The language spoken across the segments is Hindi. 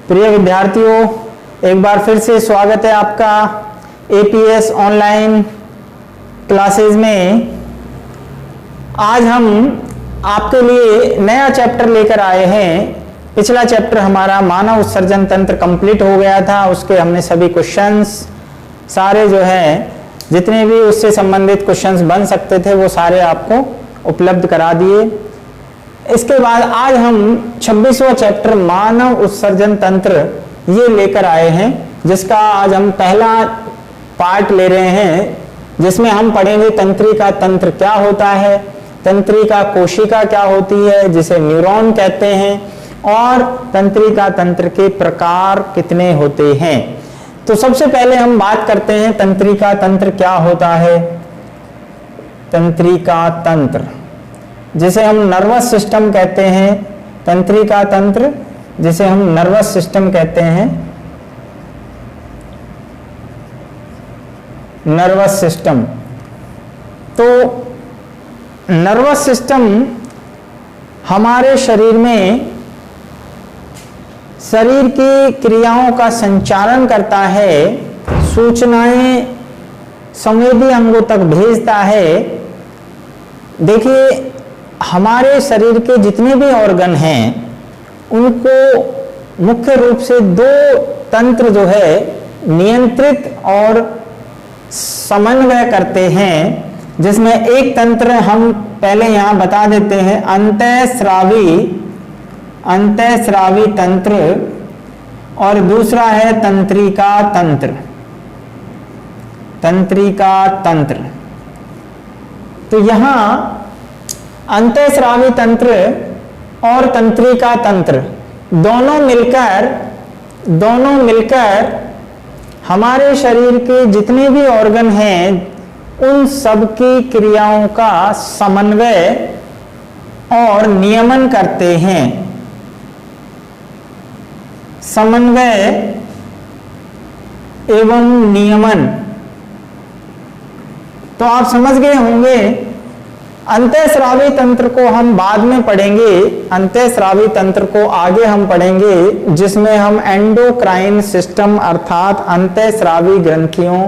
प्रिय विद्यार्थियों, एक बार फिर से स्वागत है आपका एपीएस ऑनलाइन क्लासेस में। आज हम आपके लिए नया चैप्टर लेकर आए हैं। पिछला चैप्टर हमारा मानव उत्सर्जन तंत्र कंप्लीट हो गया था। उसके हमने सभी क्वेश्चंस सारे जो है जितने भी उससे संबंधित क्वेश्चंस बन सकते थे वो सारे आपको उपलब्ध करा दिए। इसके बाद आज हम 26वां चैप्टर मानव उत्सर्जन तंत्र ये लेकर आए हैं, जिसका आज हम पहला पार्ट ले रहे हैं, जिसमें हम पढ़ेंगे तंत्रिका तंत्र क्या होता है, तंत्रिका कोशिका क्या होती है जिसे न्यूरॉन कहते हैं, और तंत्रिका तंत्र के प्रकार कितने होते हैं। तो सबसे पहले हम बात करते हैं तंत्रिका तंत्र क्या होता है। तंत्रिका तंत्र जिसे हम नर्वस सिस्टम कहते हैं, तंत्रिका तंत्र जिसे हम नर्वस सिस्टम कहते हैं, नर्वस सिस्टम। तो नर्वस सिस्टम हमारे शरीर में शरीर की क्रियाओं का संचालन करता है, सूचनाएं संवेदी अंगों तक भेजता है। देखिए, हमारे शरीर के जितने भी ऑर्गन हैं उनको मुख्य रूप से दो तंत्र जो है नियंत्रित और समन्वय करते हैं, जिसमें एक तंत्र हम पहले यहां बता देते हैं, अंतःस्रावी तंत्र, और दूसरा है तंत्रिका तंत्र। तंत्रिका तंत्र। तो यहां अंतःस्रावी तंत्र और तंत्रिका तंत्र दोनों मिलकर हमारे शरीर के जितने भी ऑर्गन हैं उन सब की क्रियाओं का समन्वय और नियमन करते हैं। समन्वय एवं नियमन। तो आप समझ गए होंगे। अंतःस्रावी तंत्र को हम बाद में पढ़ेंगे, अंतःस्रावी तंत्र को आगे हम पढ़ेंगे, जिसमें हम एंडोक्राइन सिस्टम अर्थात अंतःस्रावी ग्रंथियों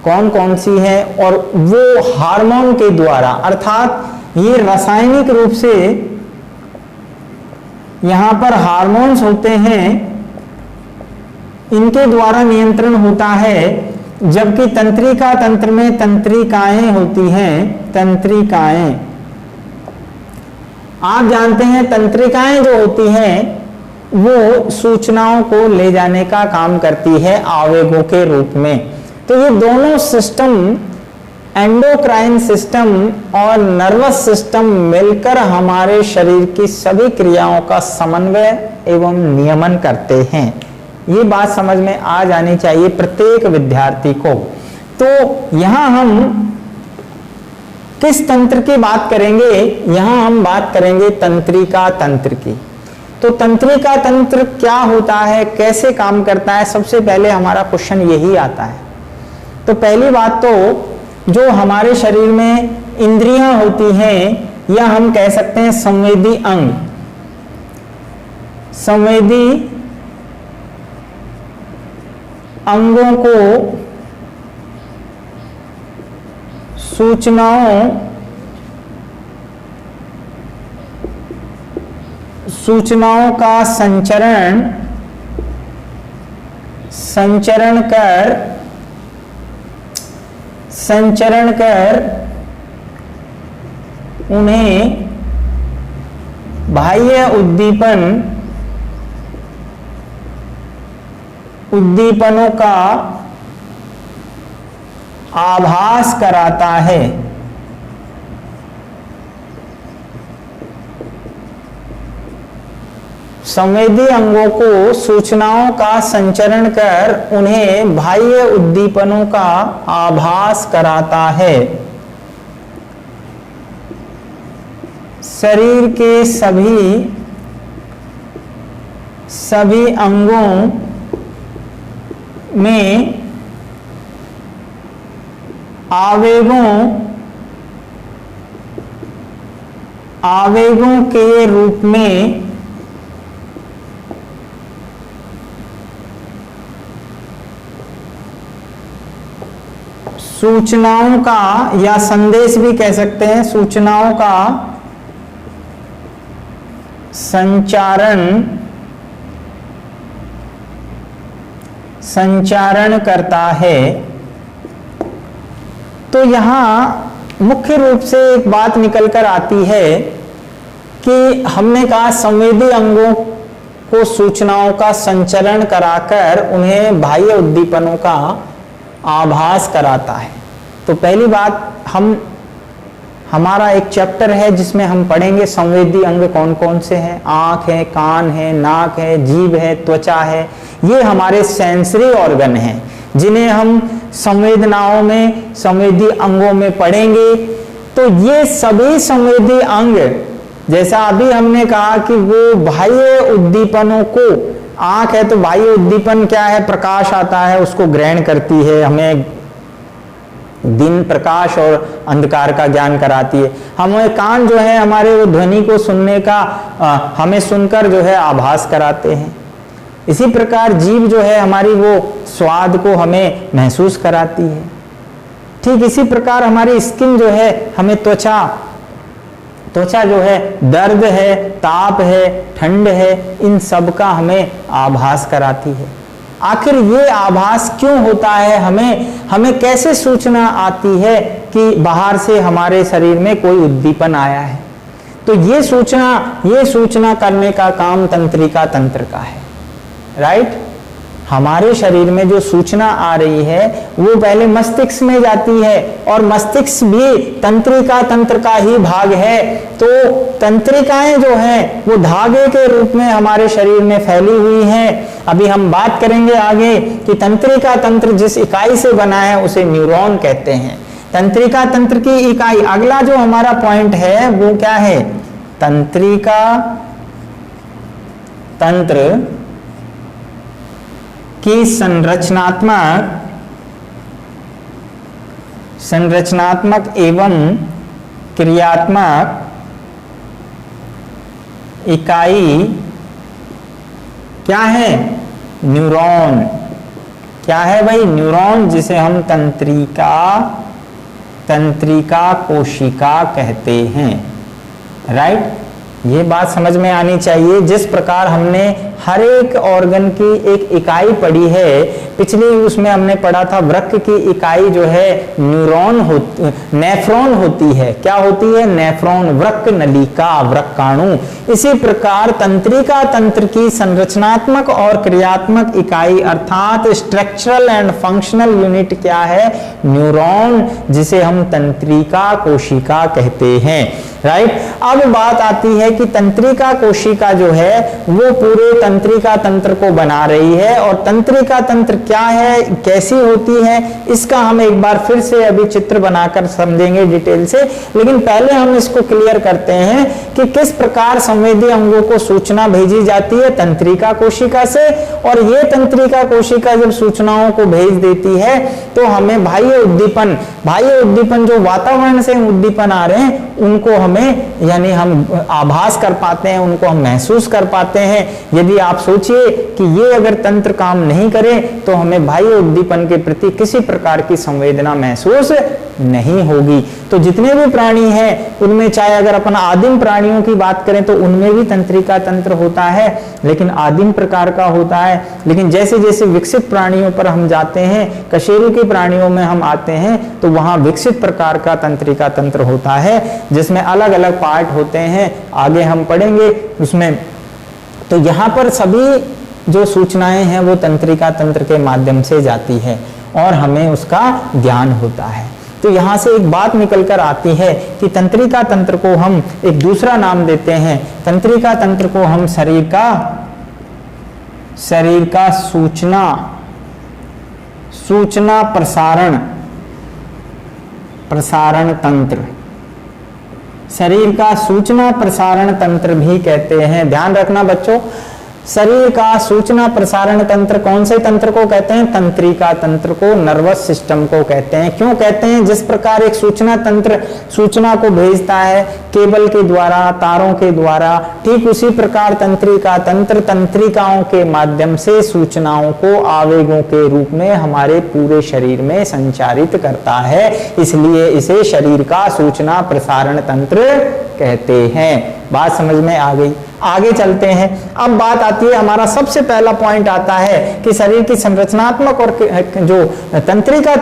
कौन कौन सी हैं और वो हार्मोन के द्वारा, अर्थात ये रासायनिक रूप से यहां पर हार्मोन्स होते हैं, इनके द्वारा नियंत्रण होता है। जबकि तंत्रिका तंत्र में तंत्रिकाएं होती हैं। तंत्रिकाएं, आप जानते हैं तंत्रिकाएं जो होती हैं वो सूचनाओं को ले जाने का काम करती है आवेगों के रूप में। तो ये दोनों सिस्टम, एंडोक्राइन सिस्टम और नर्वस सिस्टम मिलकर हमारे शरीर की सभी क्रियाओं का समन्वय एवं नियमन करते हैं। ये बात समझ में आ जानी चाहिए प्रत्येक विद्यार्थी को। तो यहां हम किस तंत्र की बात करेंगे? यहां हम बात करेंगे तंत्रिका तंत्र की। तो तंत्रिका तंत्र क्या होता है, कैसे काम करता है, सबसे पहले हमारा क्वेश्चन यही आता है। तो पहली बात तो जो हमारे शरीर में इंद्रियां होती हैं, या हम कह सकते हैं संवेदी अंग, संवेदी अंगों को सूचनाओं का संचरण कर उन्हें बाह्य उद्दीपनों का आभास कराता है। संवेदी अंगों को सूचनाओं का संचरण कर उन्हें बाह्य उद्दीपनों का आभास कराता है। शरीर के सभी अंगों में आवेगों के रूप में सूचनाओं का या संदेश भी कह सकते हैं, सूचनाओं का संचारण करता है। तो यहां मुख्य रूप से एक बात निकल कर आती है कि हमने कहा संवेदी अंगों को सूचनाओं का संचरण कराकर उन्हें बाह्य उद्दीपनों का आभास कराता है। तो पहली बात, हमारा एक चैप्टर है जिसमें हम पढ़ेंगे संवेदी अंग कौन कौन से हैं। आंख है, कान है, नाक है, जीभ है, त्वचा है। ये हमारे सेंसरी ऑर्गन हैं जिन्हें हम संवेदनाओं में, संवेदी अंगों में पढ़ेंगे। तो ये सभी संवेदी अंग, जैसा अभी हमने कहा कि वो बाह्य उद्दीपनों को, आंख है तो बाह्य उद्दीपन क्या है, प्रकाश आता है उसको ग्रहण करती है, हमें दिन प्रकाश और अंधकार का ज्ञान कराती है। हमें कान जो है हमारे वो ध्वनि को सुनने का, हमें सुनकर जो है आभास कराते हैं। इसी प्रकार जीभ जो है हमारी वो स्वाद को हमें महसूस कराती है। ठीक इसी प्रकार हमारी स्किन जो है हमें त्वचा जो है दर्द है, ताप है, ठंड है, इन सब का हमें आभास कराती है। आखिर ये आभास क्यों होता है, हमें कैसे सूचना आती है कि बाहर से हमारे शरीर में कोई उद्दीपन आया है। तो ये सूचना करने का काम तंत्रिका तंत्र का है, राइट। हमारे शरीर में जो सूचना आ रही है वो पहले मस्तिष्क में जाती है और मस्तिष्क भी तंत्रिका तंत्र का ही भाग है। तो तंत्रिकाएं जो हैं वो धागे के रूप में हमारे शरीर में फैली हुई हैं। अभी हम बात करेंगे आगे कि तंत्रिका तंत्र जिस इकाई से बना है उसे न्यूरॉन कहते हैं। तंत्रिका तंत्र की इकाई, अगला जो हमारा पॉइंट है वो क्या है, तंत्रिका तंत्र की संरचनात्मक एवं क्रियात्मक इकाई क्या है, न्यूरॉन। क्या है भाई, न्यूरॉन, जिसे हम तंत्रिका कोशिका कहते हैं, राइट। ये बात समझ में आनी चाहिए। जिस प्रकार हमने हर एक ऑर्गन की एक इकाई पढ़ी है, पिछली उसमें हमने पढ़ा था वृक्क की इकाई जो है नेफ्रॉन होती है। क्या होती है, नेफ्रॉन, वृक्क नलिका, वृक्काणु। इसी प्रकार तंत्रिका तंत्र की संरचनात्मक और क्रियात्मक इकाई अर्थात स्ट्रक्चरल एंड फंक्शनल यूनिट क्या है, न्यूरॉन, जिसे हम तंत्रिका कोशिका कहते हैं, राइट। अब बात आती है कि तंत्रिका कोशिका जो है वो पूरे तंत्रिका तंत्र को बना रही है। और तंत्रिका तंत्र क्या है, कैसी होती है, इसका हम एक बार फिर से अभी चित्र बनाकर समझेंगे डिटेल से। लेकिन पहले हम इसको क्लियर करते हैं कि किस प्रकार संवेदी अंगों को सूचना भेजी जाती है तंत्रिका कोशिका से। और ये तंत्रिका कोशिका जब सूचनाओं को भेज देती है तो हमें बाह्य उद्दीपन जो वातावरण से उद्दीपन आ रहे हैं उनको हमें, यानी हम आभास कर पाते हैं, उनको हम महसूस कर पाते हैं। यदि आप सोचिए कि ये अगर तंत्र काम नहीं करे तो हमें बाह्य उद्दीपन के प्रति किसी प्रकार की संवेदना महसूस नहीं होगी। तो जितने भी प्राणी हैं उनमें, चाहे अगर अपन आदिम प्राणियों की बात करें तो उनमें भी तंत्रिका तंत्र होता है, लेकिन आदिम प्रकार का होता है। लेकिन जैसे जैसे विकसित प्राणियों पर हम जाते हैं, कशेरुकी प्राणियों में हम आते हैं, तो वहां विकसित प्रकार का तंत्रिका तंत्र होता है जिसमें अलग अलग पार्ट होते हैं, आगे हम पढ़ेंगे उसमें। तो यहाँ पर सभी जो सूचनाएं हैं वो तंत्रिका तंत्र के माध्यम से जाती है और हमें उसका ज्ञान होता है। तो यहाँ से एक बात निकल कर आती है कि तंत्रिका तंत्र को हम एक दूसरा नाम देते हैं। तंत्रिका तंत्र को हम शरीर का सूचना प्रसारण तंत्र, शरीर का सूचना प्रसारण तंत्र भी कहते हैं। ध्यान रखना बच्चों, शरीर का सूचना प्रसारण तंत्र कौन से तंत्र को कहते हैं? तंत्रिका तंत्र को, नर्वस सिस्टम को कहते हैं। क्यों कहते हैं? जिस प्रकार एक सूचना तंत्र सूचना को भेजता है केबल के द्वारा, तारों के द्वारा, ठीक उसी प्रकार तंत्रिका तंत्र तंत्रिकाओं के माध्यम से सूचनाओं को आवेगों के रूप में हमारे पूरे शरीर में संचारित करता है, इसलिए इसे शरीर का सूचना प्रसारण तंत्र कहते हैं। बात समझ में आ गई? आगे चलते हैं। अब बात आती है, हमारा सबसे पहला पॉइंट आता है कि शरीर की संरचनात्मक और जो तंत्रिका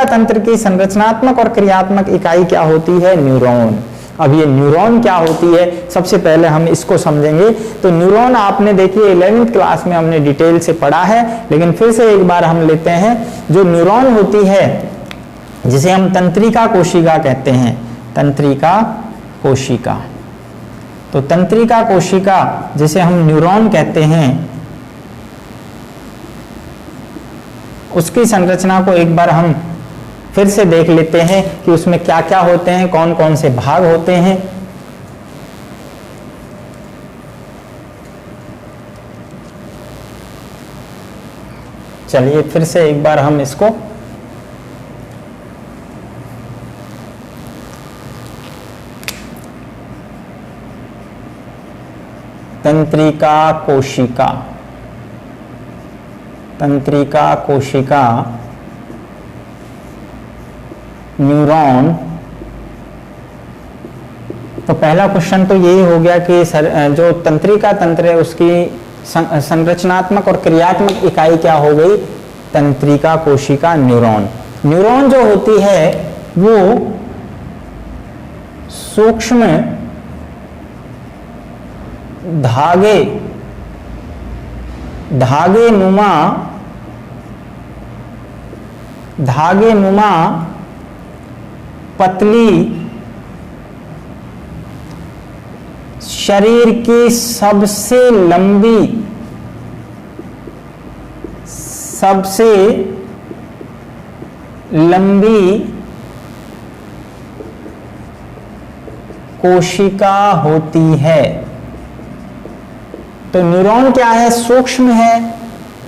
तंत्र की संरचनात्मक और क्रियात्मक इकाई क्या होती है? न्यूरॉन। अब ये न्यूरॉन क्या होती है, सबसे पहले हम इसको समझेंगे। तो न्यूरॉन आपने देखिए 11वीं क्लास में हमने डिटेल से पढ़ा है, लेकिन फिर से एक बार हम लेते हैं। जो न्यूरॉन होती है जिसे हम तंत्रिका कोशिका कहते हैं, तंत्रिका कोशिका, तो तंत्रिका कोशिका जिसे हम न्यूरॉन कहते हैं, उसकी संरचना को एक बार हम फिर से देख लेते हैं कि उसमें क्या क्या होते हैं, कौन कौन से भाग होते हैं। चलिए फिर से एक बार हम इसको तंत्रिका कोशिका, तंत्रिका कोशिका, न्यूरॉन। तो पहला क्वेश्चन तो यही हो गया कि जो तंत्रिका तंत्र है उसकी संरचनात्मक और क्रियात्मक इकाई क्या हो गई? तंत्रिका कोशिका, न्यूरॉन। न्यूरॉन जो होती है वो सूक्ष्म धागे नुमा पतली शरीर की सबसे लंबी कोशिका होती है। तो न्यूरॉन क्या है? सूक्ष्म है,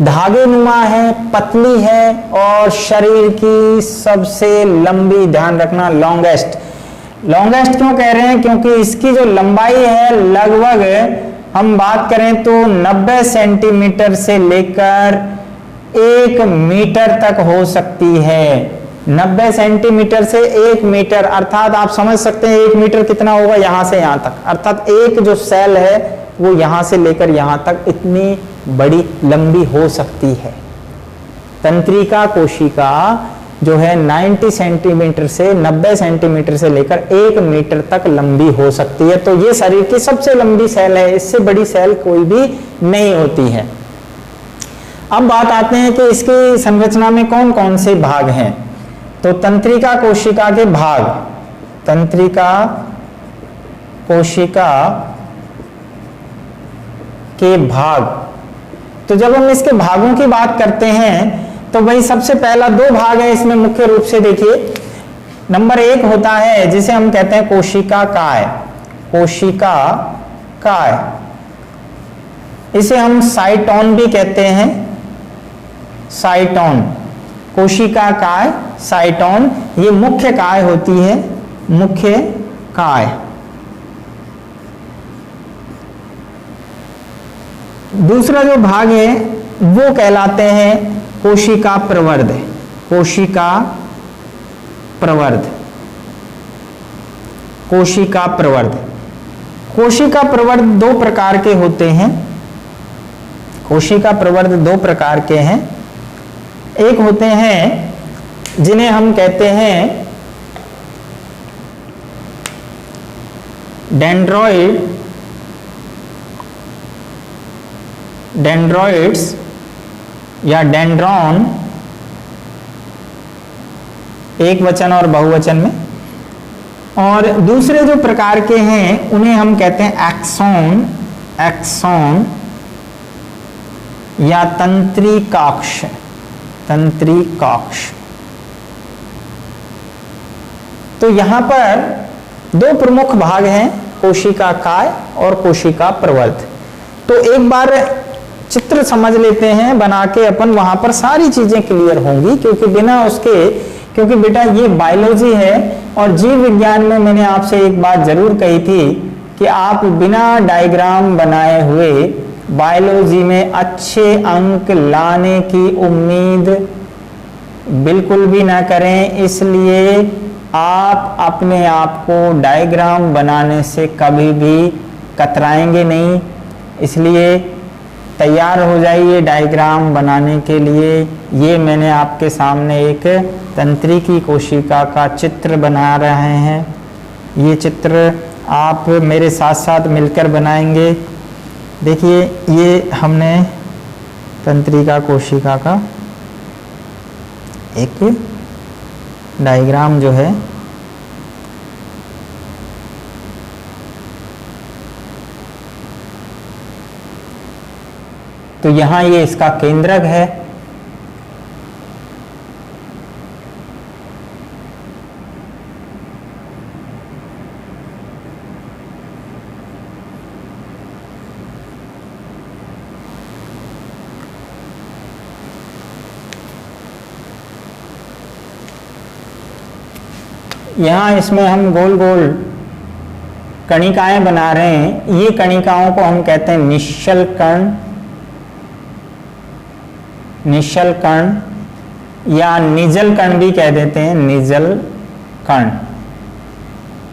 धागे नुमा है, पतली है और शरीर की सबसे लंबी, ध्यान रखना लॉन्गेस्ट। लॉन्गेस्ट क्यों कह रहे हैं? क्योंकि इसकी जो लंबाई है लगभग हम बात करें तो 90 सेंटीमीटर से लेकर 1 मीटर तक हो सकती है। 90 सेंटीमीटर से 1 मीटर, अर्थात आप समझ सकते हैं 1 मीटर कितना होगा? यहां से यहां तक, अर्थात एक जो सेल है वो यहां से लेकर यहां तक इतनी बड़ी लंबी हो सकती है। तंत्रिका कोशिका जो है 90 सेंटीमीटर से 90 सेंटीमीटर से लेकर 1 मीटर तक लंबी हो सकती है। तो ये शरीर की सबसे लंबी सेल है, इससे बड़ी सेल कोई भी नहीं होती है। अब बात आते हैं कि इसकी संरचना में कौन कौन से भाग हैं। तो तंत्रिका कोशिका के भाग, तंत्रिका कोशिका के भाग, तो जब हम इसके भागों की बात करते हैं तो भाई सबसे पहला 2 भाग है इसमें मुख्य रूप से। देखिए नंबर 1 होता है जिसे हम कहते हैं कोशिका काय, कोशिका काय, इसे हम साइटोन भी कहते हैं, साइटोन, कोशिका काय, साइटोन, ये मुख्य काय होती है, मुख्य काय। दूसरा जो भाग है वो कहलाते हैं कोशिका प्रवर्ध, कोशिका प्रवर्ध, कोशिका प्रवर्ध। कोशिका प्रवर्ध 2 प्रकार के होते हैं, कोशिका प्रवर्ध 2 प्रकार के हैं। एक होते हैं जिन्हें हम कहते हैं डेंड्रॉइड्स या डेंड्रॉन, एक वचन और बहुवचन में। और दूसरे जो प्रकार के हैं उन्हें हम कहते हैं एक्सोन, एक्सोन या तंत्रिकाक्ष, तंत्रिकाक्ष। तो यहां पर 2 प्रमुख भाग हैं, कोशिका काय और कोशिका प्रवर्ध। तो एक बार चित्र समझ लेते हैं बना के अपन, वहां पर सारी चीजें क्लियर होंगी, क्योंकि बिना उसके, क्योंकि बेटा ये बायोलॉजी है और जीव विज्ञान में मैंने आपसे एक बात जरूर कही थी कि आप बिना डायग्राम बनाए हुए बायोलॉजी में अच्छे अंक लाने की उम्मीद बिल्कुल भी ना करें। इसलिए आप अपने आप को डायग्राम बनाने से कभी भी कतराएंगे नहीं। इसलिए तैयार हो जाइए डायग्राम बनाने के लिए। ये मैंने आपके सामने एक तंत्रिकी कोशिका का चित्र बना रहे हैं। ये चित्र आप मेरे साथ साथ मिलकर बनाएंगे। देखिए ये हमने तंत्रिका कोशिका का एक डायग्राम जो है तो यहाँ ये इसका केंद्रक है। यहाँ इसमें हम गोल गोल कणिकाएं बना रहे हैं। ये कणिकाओं को हम कहते हैं निश्चल कण, निश्चल कण या निजल कण भी कह देते हैं, निजल कण,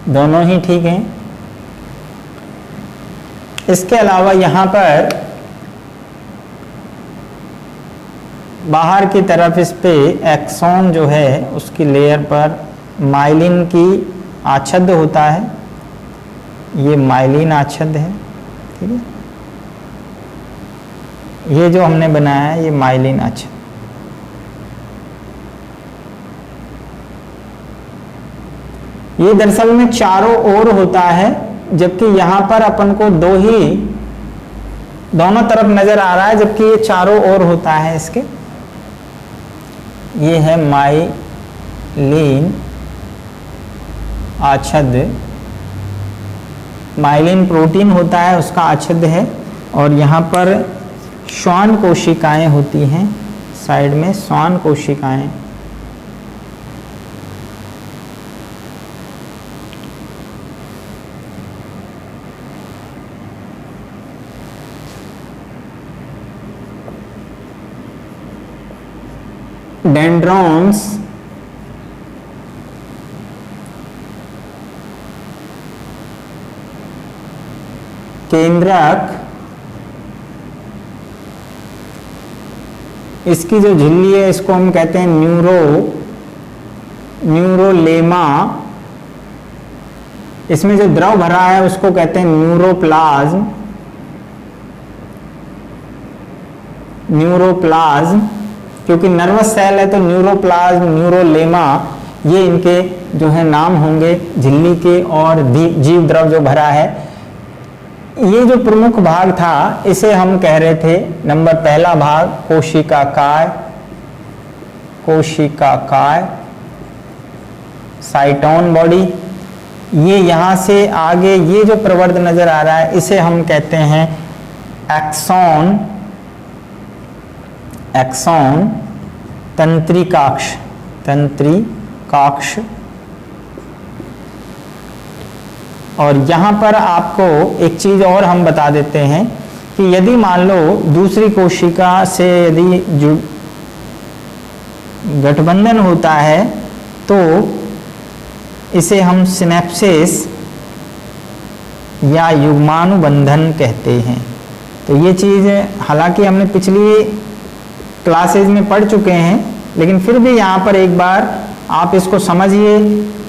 दोनों ही ठीक हैं। इसके अलावा यहाँ पर बाहर की तरफ इस पे एक्सॉन जो है उसकी लेयर पर माइलिन की आच्छादन होता है। ये माइलिन आच्छादन है, ठीक है। ये जो हमने बनाया है ये माइलिन आच्छादन। ये दरअसल में चारों ओर होता है, जबकि यहां पर अपन को दोनों तरफ नजर आ रहा है, जबकि ये चारों ओर होता है इसके। ये है माइलिन आच्छादन, माइलिन प्रोटीन होता है उसका आच्छादन है। और यहाँ पर श्वान कोशिकाएं होती हैं, साइड में श्वान कोशिकाएं। डेंड्रॉन्स, केंद्रक, इसकी जो झिल्ली है इसको हम कहते हैं न्यूरोलेमा। इसमें जो द्रव भरा है उसको कहते हैं न्यूरोप्लाज्म। न्यूरोप्लाज्म क्योंकि नर्वस सेल है तो न्यूरोप्लाज्म, न्यूरोलेमा, ये इनके जो है नाम होंगे झिल्ली के। और जीव द्रव जो भरा है, ये जो प्रमुख भाग था इसे हम कह रहे थे नंबर पहला भाग कोशिकाकाय, कोशिकाकाय, साइटोन बॉडी। ये यहां से आगे ये जो प्रवर्ध नजर आ रहा है इसे हम कहते हैं एक्सॉन, एक्सॉन, तंत्रिकाक्ष, तंत्रिकाक्ष। और यहाँ पर आपको एक चीज और हम बता देते हैं कि यदि मान लो दूसरी कोशिका से यदि गठबंधन होता है तो इसे हम सिनेप्सिस या युग्मानुबंधन कहते हैं। तो ये चीज हालांकि हमने पिछली क्लासेज में पढ़ चुके हैं, लेकिन फिर भी यहाँ पर एक बार आप इसको समझिए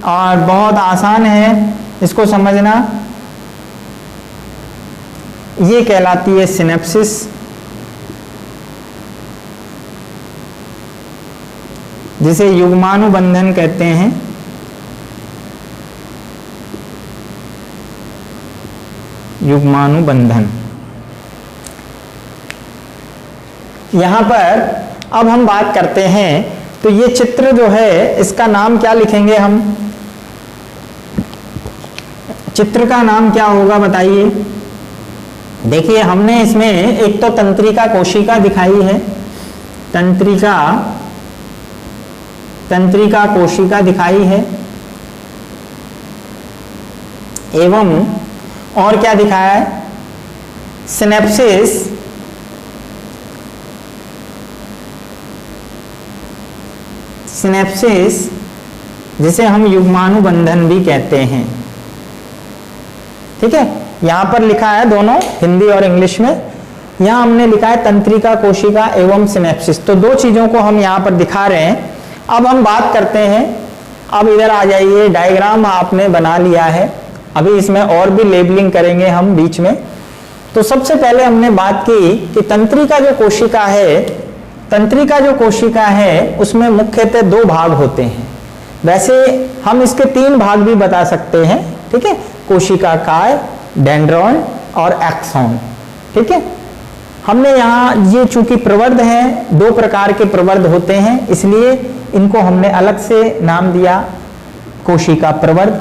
और बहुत आसान है इसको समझना। ये कहलाती है सिनेप्सिस। जिसे युग्मानुबंधन कहते हैं। युग्मानुबंधन। यहां पर अब हम बात करते हैं, तो ये चित्र जो है इसका नाम क्या लिखेंगे हम? चित्र का नाम क्या होगा बताइए? देखिए हमने इसमें एक तो तंत्रिका कोशिका दिखाई है, तंत्रिका कोशिका दिखाई है, एवं और क्या दिखाया है, सिनेप्सिस जिसे हम युग्मानुबंधन भी कहते हैं। ठीक है, यहां पर लिखा है दोनों हिंदी और इंग्लिश में। यहां हमने लिखा है तंत्रिका कोशिका एवं सिनेप्सिस, तो दो चीजों को हम यहां पर दिखा रहे हैं। अब हम बात करते हैं, अब इधर आ जाइए, डायग्राम आपने बना लिया है, अभी इसमें और भी लेबलिंग करेंगे हम बीच में। तो सबसे पहले हमने बात की कि तंत्रिका जो कोशिका है उसमें मुख्यतः दो भाग होते हैं। वैसे हम इसके तीन भाग भी बता सकते हैं। ठीक है, कोशिका काय, डेंड्रॉन और एक्सॉन। ठीक है, हमने यहाँ ये चूंकि प्रवर्ध हैं, दो प्रकार के प्रवर्ध होते हैं, इसलिए इनको हमने अलग से नाम दिया कोशिका प्रवर्ध।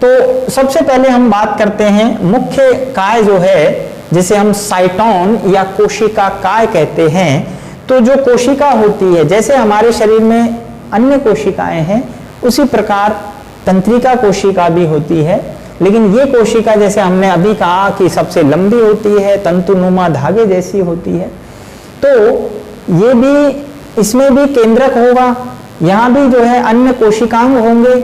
तो सबसे पहले हम बात करते हैं मुख्य काय जो है, जिसे हम साइटोन या कोशिका काय कहते हैं। तो जो कोशिका होती है, जैसे हमारे शरीर में अन्य कोशिकाएं हैं, उसी प्रकार तंत्रिका कोशिका भी होती है। लेकिन ये कोशिका जैसे हमने अभी कहा कि सबसे लंबी होती है, तंतुनुमा धागे जैसी होती है। तो ये भी, इसमें भी केंद्रक होगा, यहाँ भी जो है अन्य कोशिकांग होंगे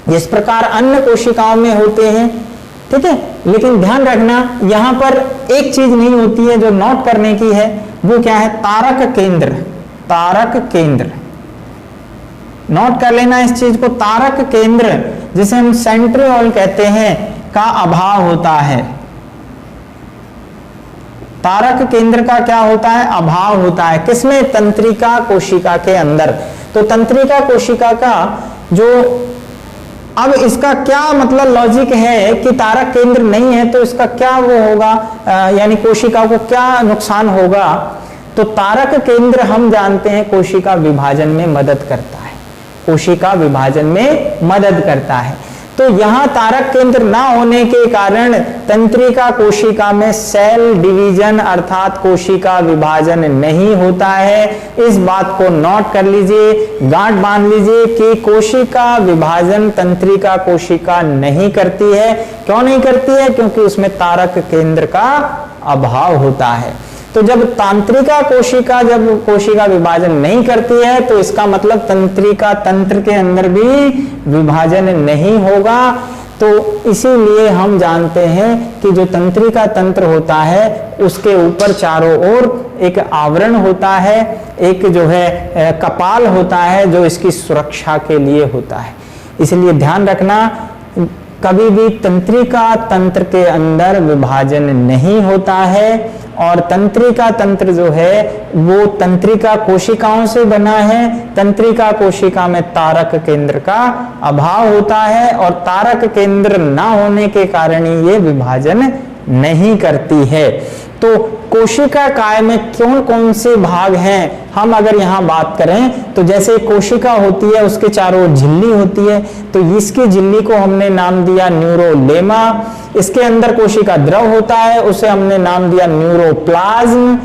जिस प्रकार अन्य कोशिकाओं में होते हैं। ठीक है, लेकिन ध्यान रखना यहाँ पर एक चीज नहीं होती है जो नोट करने की है, वो क्या है, तारक केंद्र। नोट कर लेना इस चीज को, तारक केंद्र जिसे हम सेंट्रियोल कहते हैं का अभाव होता है। तारक केंद्र का क्या होता है, अभाव होता है। किसमें, तंत्रिका कोशिका के अंदर। तो तंत्रिका कोशिका का जो, अब इसका क्या मतलब लॉजिक है कि तारक केंद्र नहीं है तो इसका क्या वो होगा, यानी कोशिका को क्या नुकसान होगा। तो तारक केंद्र हम जानते हैं कोशिका विभाजन में मदद करता है, कोशिका विभाजन में मदद करता है। तो यहां तारक केंद्र ना होने के कारण तंत्रिका कोशिका में सेल डिवीजन अर्थात कोशिका विभाजन नहीं होता है। इस बात को नोट कर लीजिए, गांठ बांध लीजिए कि कोशिका विभाजन तंत्रिका कोशिका नहीं करती है। क्यों नहीं करती है, क्योंकि उसमें तारक केंद्र का अभाव होता है। तो जब तंत्रिका कोशिका विभाजन नहीं करती है तो इसका मतलब तंत्रिका तंत्र के अंदर भी विभाजन नहीं होगा। तो इसीलिए हम जानते हैं कि जो तंत्रिका तंत्र होता है उसके ऊपर चारों ओर एक आवरण होता है, एक जो है कपाल होता है जो इसकी सुरक्षा के लिए होता है। इसलिए ध्यान रखना, कभी भी तंत्रिका तंत्र के अंदर विभाजन नहीं होता है। और तंत्रिका तंत्र जो है वो तंत्रिका कोशिकाओं से बना है। तंत्रिका कोशिका में तारक केंद्र का अभाव होता है और तारक केंद्र ना होने के कारण ये विभाजन नहीं करती है। तो कोशिका काय में कौन कौन से भाग हैं, हम अगर यहाँ बात करें तो जैसे कोशिका होती है उसके चारों ओर झिल्ली होती है, तो इसकी झिल्ली को हमने नाम दिया न्यूरोलेमा। इसके अंदर कोशिका द्रव होता है, उसे हमने नाम दिया न्यूरोप्लाज्म।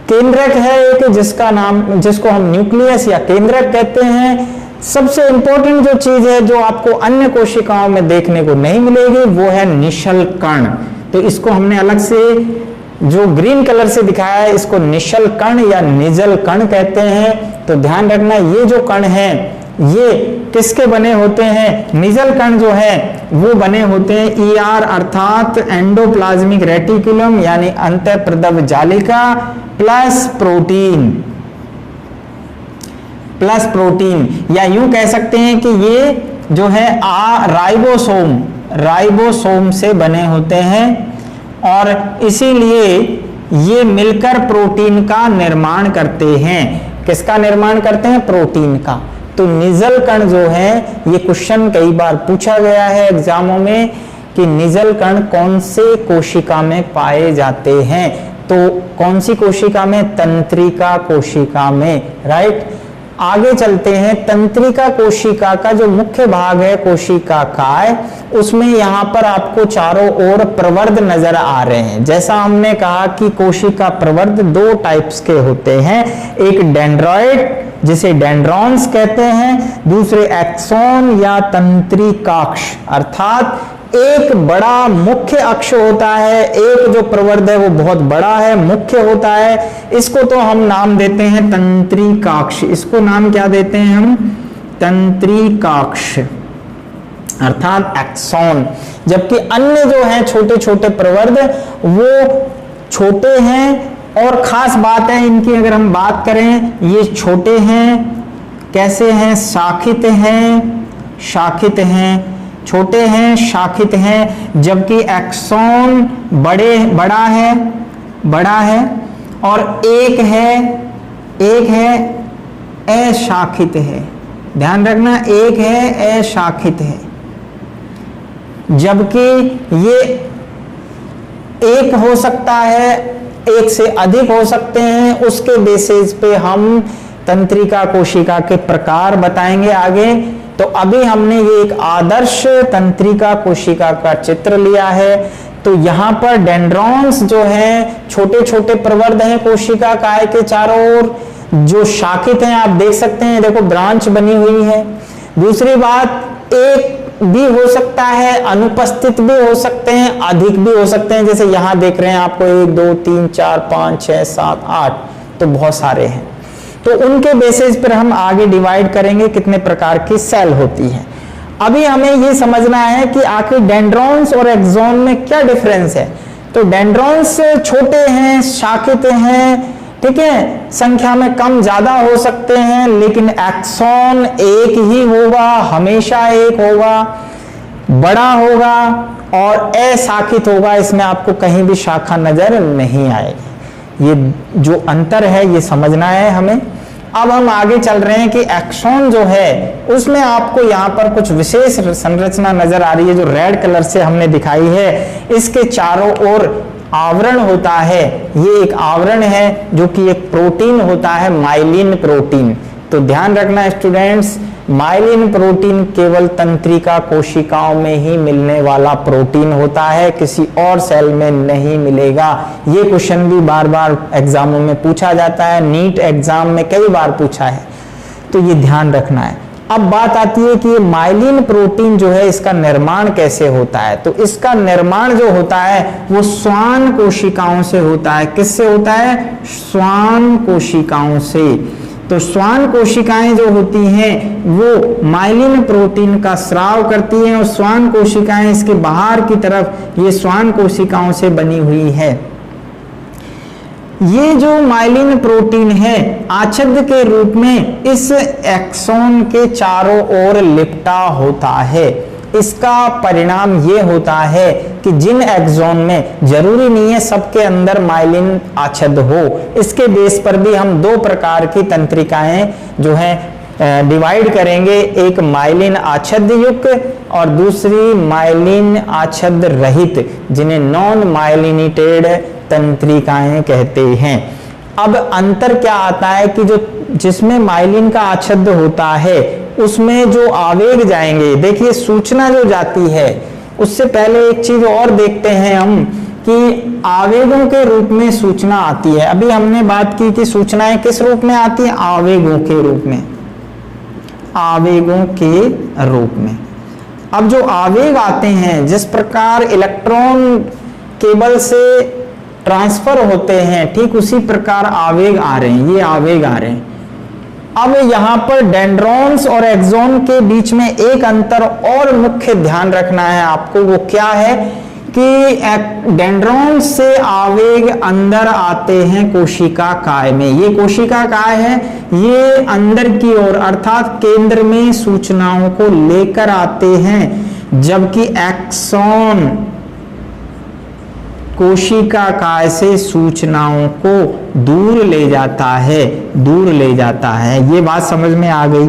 केंद्रक है एक जिसको हम न्यूक्लियस या केंद्रक कहते हैं। सबसे इंपॉर्टेंट जो चीज है जो आपको अन्य कोशिकाओं में देखने को नहीं मिलेगी वो है निशल कण। तो इसको हमने अलग से जो ग्रीन कलर से दिखाया है इसको निशल कण या निजल कण कहते हैं। तो ध्यान रखना ये जो कण है ये किसके बने होते हैं, निजल कण जो है वो बने होते हैं ER अर्थात एंडोप्लाज्मिक रेटिकुलम यानी अंतःप्रदव जालिका प्लस प्रोटीन या यूं कह सकते हैं कि ये जो है राइबोसोम से बने होते हैं और इसीलिए ये मिलकर प्रोटीन का निर्माण करते हैं। किसका निर्माण करते हैं, प्रोटीन का। तो निजल कण जो है ये क्वेश्चन कई बार पूछा गया है एग्जामों में कि निजल कण कौन से कोशिका में पाए जाते हैं। तो कौन सी कोशिका में, तंत्रिका कोशिका में, राइट। आगे चलते हैं। तंत्रिका कोशिका का जो मुख्य भाग है कोशिका काय, उसमें यहाँ पर आपको चारों ओर प्रवर्ध नजर आ रहे हैं। जैसा हमने कहा कि कोशिका प्रवर्ध दो टाइप्स के होते हैं, एक डेंड्रॉइड जिसे डेंड्रॉन्स कहते हैं, दूसरे एक्सोन या तंत्रिकाक्ष, अर्थात एक बड़ा मुख्य अक्ष होता है, एक जो प्रवर्ध है वो बहुत बड़ा है, मुख्य होता है, इसको तो हम नाम देते हैं तंत्रिकाक्ष। इसको नाम क्या देते हैं हम? तंत्रिकाक्ष अर्थात एक्सोन। जबकि अन्य जो हैं छोटे छोटे प्रवर्ध वो छोटे हैं और खास बात है इनकी अगर हम बात करें, ये छोटे हैं, कैसे हैं? शाखित हैं, शाखित हैं, छोटे हैं, शाखित हैं। जबकि एक्सोन बड़ा है और एक है अशाखित है। ध्यान रखना, एक है अशाखित है। जबकि ये एक हो सकता है, एक से अधिक हो सकते हैं, उसके बेसिस पे हम तंत्रिका कोशिका के प्रकार बताएंगे आगे। तो अभी हमने ये एक आदर्श तंत्रिका कोशिका का चित्र लिया है। तो यहाँ पर डेंड्रॉन्स जो हैं छोटे छोटे प्रवर्ध हैं कोशिका काय के चारों ओर, जो शाखित हैं, आप देख सकते हैं, देखो ब्रांच बनी हुई है। दूसरी बात, एक भी हो सकता है, अनुपस्थित भी हो सकते हैं, अधिक भी हो सकते हैं। जैसे यहाँ देख रहे हैं आपको 1 2 3 4 5 6 7 8, तो बहुत सारे हैं। तो उनके बेसिस पर हम आगे डिवाइड करेंगे कितने प्रकार की सेल होती है। अभी हमें ये समझना है कि आखिर डेंड्रॉन्स और एक्सोन में क्या डिफरेंस है। तो डेंड्रॉन्स छोटे हैं, शाखित हैं, ठीक है, संख्या में कम ज्यादा हो सकते हैं, लेकिन एक्सोन एक ही होगा, हमेशा एक होगा, बड़ा होगा और अशाखित होगा, इसमें आपको कहीं भी शाखा नजर नहीं आएगी। ये जो अंतर है ये समझना है हमें। अब हम आगे चल रहे हैं कि एक्सोन जो है उसमें आपको यहाँ पर कुछ विशेष संरचना नजर आ रही है जो रेड कलर से हमने दिखाई है। इसके चारों ओर आवरण होता है, ये एक आवरण है जो कि एक प्रोटीन होता है, माइलिन प्रोटीन। तो ध्यान रखना स्टूडेंट्स, माइलिन प्रोटीन केवल तंत्रिका कोशिकाओं में ही मिलने वाला प्रोटीन होता है, किसी और सेल में नहीं मिलेगा। ये क्वेश्चन भी बार बार एग्जामों में पूछा जाता है, नीट एग्जाम में कई बार पूछा है, तो ये ध्यान रखना है। अब बात आती है कि ये माइलिन प्रोटीन जो है इसका निर्माण कैसे होता है। तो इसका निर्माण जो होता है वो श्वान कोशिकाओं से होता है। किससे होता है? श्वान कोशिकाओं से। तो श्वान कोशिकाएं जो होती हैं वो माइलिन प्रोटीन का स्राव करती हैं और श्वान कोशिकाएं इसके बाहर की तरफ ये श्वान कोशिकाओं से बनी हुई है। ये जो माइलिन प्रोटीन है आच्छादित के रूप में इस एक्सोन के चारों ओर लिपटा होता है। इसका परिणाम ये होता है कि जिन एक्सोन में, जरूरी नहीं है सबके अंदर माइलिन आच्छादित हो, इसके बेस पर भी हम दो प्रकार की तंत्रिकाएं जो है डिवाइड करेंगे, एक माइलिन आच्छादित युक्त और दूसरी माइलिन आच्छादित रहित, जिन्हें नॉन माइलिनेटेड तंत्रिकाएं कहते हैं। अब अंतर क्या आता है कि जो जिसमें माइलिन का आच्छादित होता है उसमें जो आवेग जाएंगे, देखिए सूचना जो जाती है, उससे पहले एक चीज और देखते हैं हम कि आवेगों के रूप में सूचना आती है। अभी हमने बात की कि सूचनाएं किस रूप में आती है? आवेगों के रूप में, आवेगों के रूप में। अब जो आवेग आते हैं, जिस प्रकार इलेक्ट्रॉन केबल से ट्रांसफर होते हैं, ठीक उसी प्रकार आवेग आ रहे हैं, ये आवेग आ रहे हैं। अब यहां पर डेंड्रॉन्स और एक्सोन के बीच में एक अंतर और मुख्य ध्यान रखना है आपको, वो क्या है कि डेंड्रॉन्स से आवेग अंदर आते हैं कोशिका काय में। ये कोशिका काय है, ये अंदर की ओर अर्थात केंद्र में सूचनाओं को लेकर आते हैं, जबकि एक्सोन कोशिका काय से सूचनाओं को दूर ले जाता है, दूर ले जाता है। ये बात समझ में आ गई।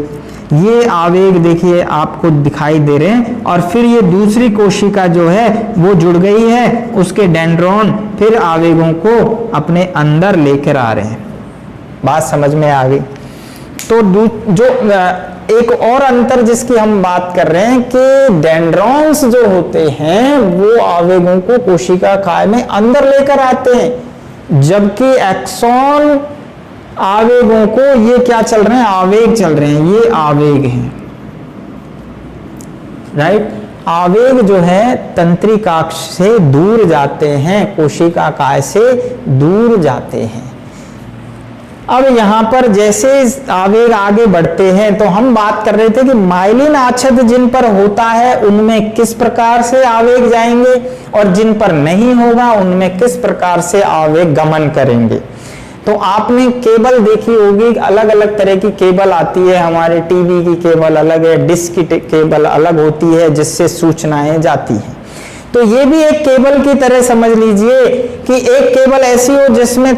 ये आवेग देखिए आपको दिखाई दे रहे हैं और फिर ये दूसरी कोशिका जो है वो जुड़ गई है, उसके डेंड्रॉन फिर आवेगों को अपने अंदर लेकर आ रहे हैं। बात समझ में आ गई। तो जो एक और अंतर जिसकी हम बात कर रहे हैं कि डेंड्रॉन्स जो होते हैं वो आवेगों को कोशिका काय में अंदर लेकर आते हैं, जबकि एक्सॉन आवेगों को, ये क्या चल रहे हैं, आवेग चल रहे हैं, ये आवेग हैं, राइट। आवेग जो है तंत्रिकाक्ष से दूर जाते हैं, कोशिका काय से दूर जाते हैं। अब यहां पर जैसे आवेग आगे बढ़ते हैं तो हम बात कर रहे थे कि माइलिन आच्छादित जिन पर होता है उनमें किस प्रकार से आवेग जाएंगे और जिन पर नहीं होगा उनमें किस प्रकार से आवेग गमन करेंगे। तो आपने केबल देखी होगी, अलग अलग तरह की केबल आती है, हमारे टीवी की केबल अलग है, डिश की केबल अलग होती है जिससे सूचनाएं जाती हैं। तो ये भी एक केबल की तरह समझ लीजिए कि एक केबल ऐसी हो जिसमें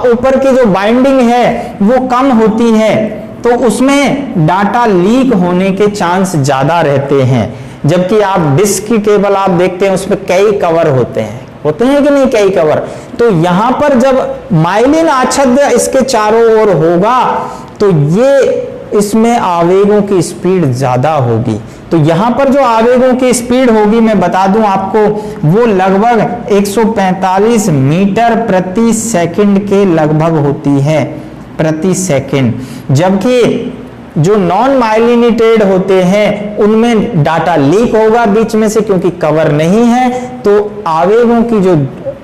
ऊपर की जो बाइंडिंग है वो कम होती है, तो उसमें डाटा लीक होने के चांस ज्यादा रहते हैं, जबकि आप डिश की केबल आप देखते हैं उसमें कई कवर होते हैं कि नहीं, कई कवर। तो यहां पर जब माइलिन आच्छाद्य इसके चारों ओर होगा तो ये इसमें आवेगों की स्पीड ज्यादा होगी। तो यहां पर जो आवेगों की स्पीड होगी मैं बता दूं आपको, वो लगभग 145 मीटर प्रति सेकंड के लगभग होती है, प्रति सेकंड। जबकि जो नॉन माइलिनेटेड होते हैं उनमें डाटा लीक होगा बीच में से, क्योंकि कवर नहीं है, तो आवेगों की जो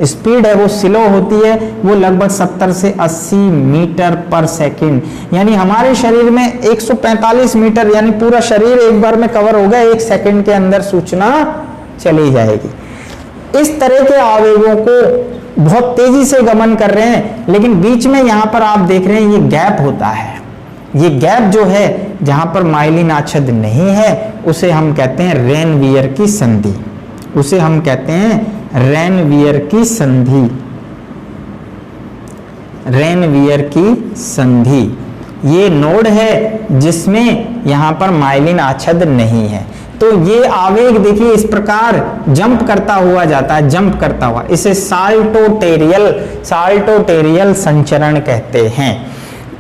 स्पीड है वो स्लो होती है, वो लगभग 70 से 80 मीटर पर सेकंड। यानी हमारे शरीर में 145 मीटर, यानी पूरा शरीर एक बार में कवर होगा, 1 सेकंड के अंदर सूचना चली जाएगी। इस तरह के आवेगों को बहुत तेजी से गमन कर रहे हैं, लेकिन बीच में यहां पर आप देख रहे हैं ये गैप होता है। ये गैप जो है जहां पर माइलिन आच्छादित नहीं है उसे हम कहते हैं रेनवियर की संधि, उसे हम कहते हैं रेनवियर की संधि, रेनवियर की संधि। ये नोड है जिसमें यहां पर माइलिन आच्छादित नहीं है। तो ये आवेग देखिए इस प्रकार जंप करता हुआ जाता है, जंप करता हुआ, इसे साल्टोटेरियल संचरण कहते हैं।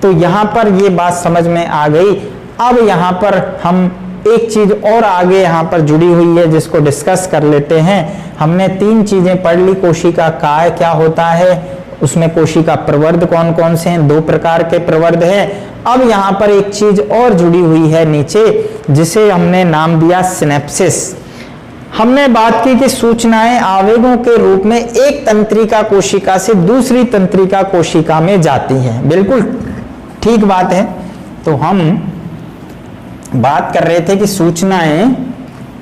तो यहां पर ये बात समझ में आ गई। अब यहां पर हम एक चीज और आगे यहां पर जुड़ी हुई है जिसको डिस्कस कर लेते हैं। हमने 3 चीजें पढ़ ली, कोशिका काय क्या होता है, उसमें कोशिका प्रवर्ध कौन कौन से हैं, 2 प्रकार के प्रवर्ध हैं। अब यहां पर एक चीज और जुड़ी हुई है नीचे, जिसे हमने नाम दिया सिनेप्सिस। हमने बात की कि सूचनाएं आवेगों के रूप में एक तंत्रिका कोशिका से दूसरी तंत्रिका कोशिका में जाती हैं, बिल्कुल ठीक बात है। तो हम बात कर रहे थे कि सूचनाएं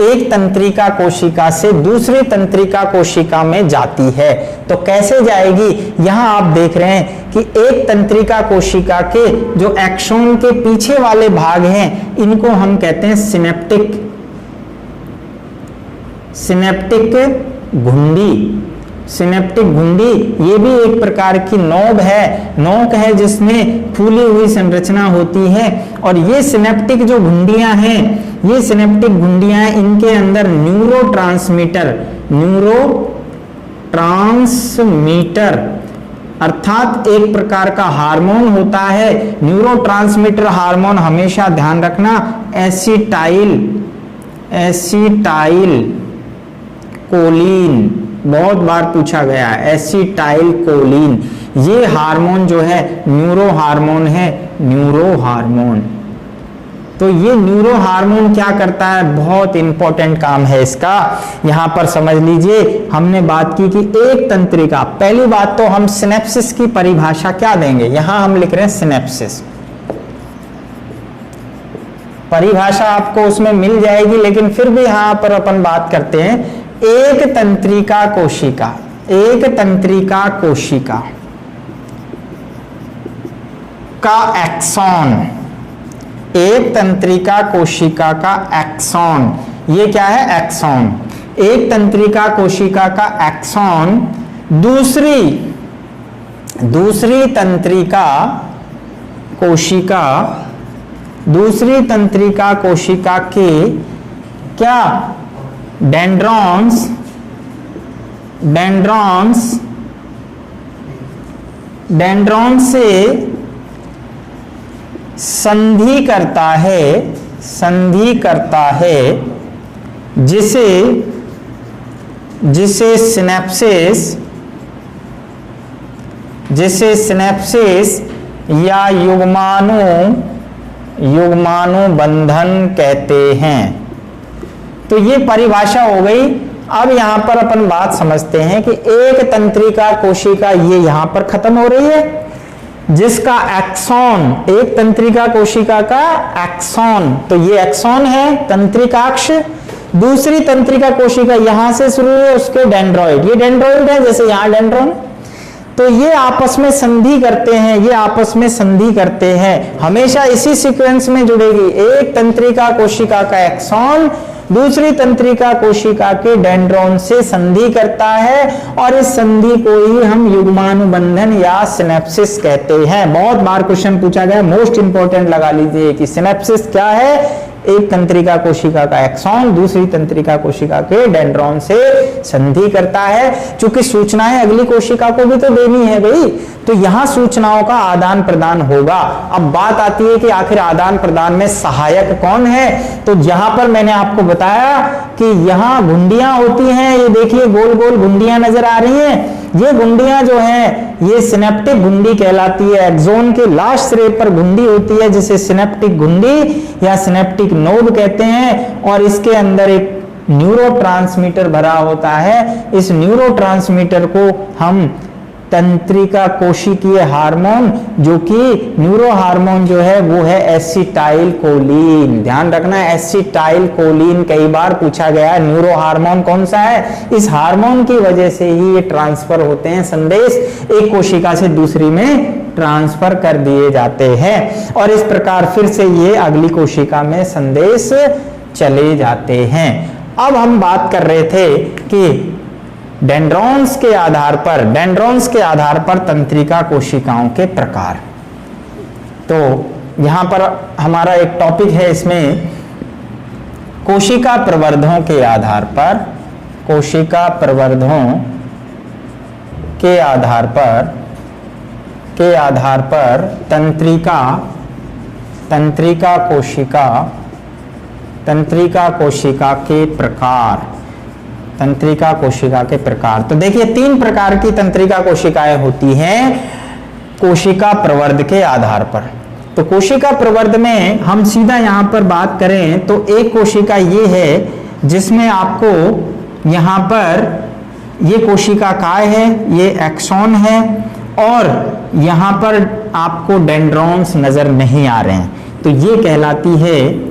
एक तंत्रिका कोशिका से दूसरी तंत्रिका कोशिका में जाती है, तो कैसे जाएगी। यहां आप देख रहे हैं कि एक तंत्रिका कोशिका के जो एक्सॉन के पीछे वाले भाग हैं इनको हम कहते हैं सिनेप्टिक घुंडी। सिनेप्टिक घुंडी ये भी एक प्रकार की नोक है जिसमें फूली हुई संरचना होती है। और ये सिनेप्टिक जो घुंडियां हैं, ये सिनेप्टिक घुंडियां इनके अंदर न्यूरोट्रांसमीटर अर्थात एक प्रकार का हार्मोन होता है। न्यूरोट्रांसमीटर हार्मोन हमेशा ध्यान रखना एसिटाइल कोलिन, बहुत बार पूछा गया है, एसिटाइल कोलिन। ये हार्मोन जो है न्यूरो हार्मोन है, न्यूरो हार्मोन। तो ये न्यूरो हार्मोन क्या करता है, बहुत इंपॉर्टेंट काम है इसका। यहां पर समझ लीजिए हमने बात की कि एक तंत्रिका, पहली बात तो हम सिनेप्सिस की परिभाषा क्या देंगे, यहां हम लिख रहे हैं सिनेप्सिस। परिभाषा आपको उसमें मिल जाएगी, लेकिन फिर भी यहां पर अपन बात करते हैं एक तंत्रिका कोशिका का एक्सॉन, एक तंत्रिका कोशिका का एक्सॉन, ये क्या है एक्सॉन। एक तंत्रिका कोशिका का एक्सॉन दूसरी तंत्रिका कोशिका के क्या डेंड्रॉन्स से संधि करता है जिसे सिनेप्सिस या युग्माणुबंधन कहते हैं। तो ये परिभाषा हो गई। अब यहां पर अपन बात समझते हैं कि एक तंत्रिका कोशिका ये यहां पर खत्म हो रही है, जिसका एक्सॉन, एक तंत्रिका कोशिका का एक्सॉन, तो ये एक्सॉन है तंत्रिकाक्ष। दूसरी तंत्रिका कोशिका यहां से शुरू है, उसके डेंड्रॉइड, ये डेंड्रॉइड है, जैसे यहां डेंड्रॉन। तो ये आपस में संधि करते हैं, हमेशा इसी सीक्वेंस में जुड़ेगी। एक तंत्रिका कोशिका का एक्सॉन दूसरी तंत्रिका कोशिका के डेंड्रॉन से संधि करता है, और इस संधि को ही हम युग्मानुबंधन या सिनेप्सिस कहते हैं। बहुत बार क्वेश्चन पूछा गया, मोस्ट इंपोर्टेंट लगा लीजिए कि सिनेप्सिस क्या है। एक तंत्रिका कोशिका का एक्सॉन दूसरी तंत्रिका कोशिका के डेंड्रॉन से संधि करता है। चूंकि सूचनाएं अगली कोशिका को भी तो देनी है भाई, तो यहां सूचनाओं का आदान प्रदान होगा। अब बात आती है कि आखिर आदान प्रदान में सहायक कौन है। तो यहां पर मैंने आपको बताया कि यहां गुंडियां होती हैं, ये देखिए गोल गोल गुंडियां नजर आ रही हैं। ये गुंडियां जो हैं ये सिनेप्टिक गुंडी कहलाती है। एक्सोन के लास्ट सिरे पर गुंडी होती है जिसे सिनेप्टिक गुंडी या सिनेप्टिक नोड कहते हैं, और इसके अंदर एक न्यूरोट्रांसमीटर भरा होता है। इस न्यूरोट्रांसमीटर को हम तंत्रिका कोशिकीय हार्मोन, जो कि न्यूरो हार्मोन जो है वो है एसिटाइल कोलिन। ध्यान रखना, एसिटाइल कोलिन कई बार पूछा गया है। न्यूरो हार्मोन कौन सा है? इस हार्मोन की वजह से ही ये ट्रांसफर होते हैं, संदेश एक कोशिका से दूसरी में ट्रांसफर कर दिए जाते हैं, और इस प्रकार फिर से ये अगली कोशिका में संदेश चले जाते हैं। अब हम बात कर रहे थे कि डेंड्रॉन्स के आधार पर तंत्रिका कोशिकाओं के प्रकार। तो यहां पर हमारा एक टॉपिक है, इसमें कोशिका प्रवर्धों के आधार पर तंत्रिका कोशिका के प्रकार। तो देखिए 3 प्रकार की तंत्रिका कोशिकाएं होती हैं कोशिका प्रवर्ध के आधार पर। तो कोशिका प्रवर्ध में हम सीधा यहां पर बात करें तो एक कोशिका ये है जिसमें आपको यहां पर ये कोशिका काय है, ये एक्सॉन है, और यहां पर आपको डेंड्रॉन्स नजर नहीं आ रहे हैं। तो ये कहलाती है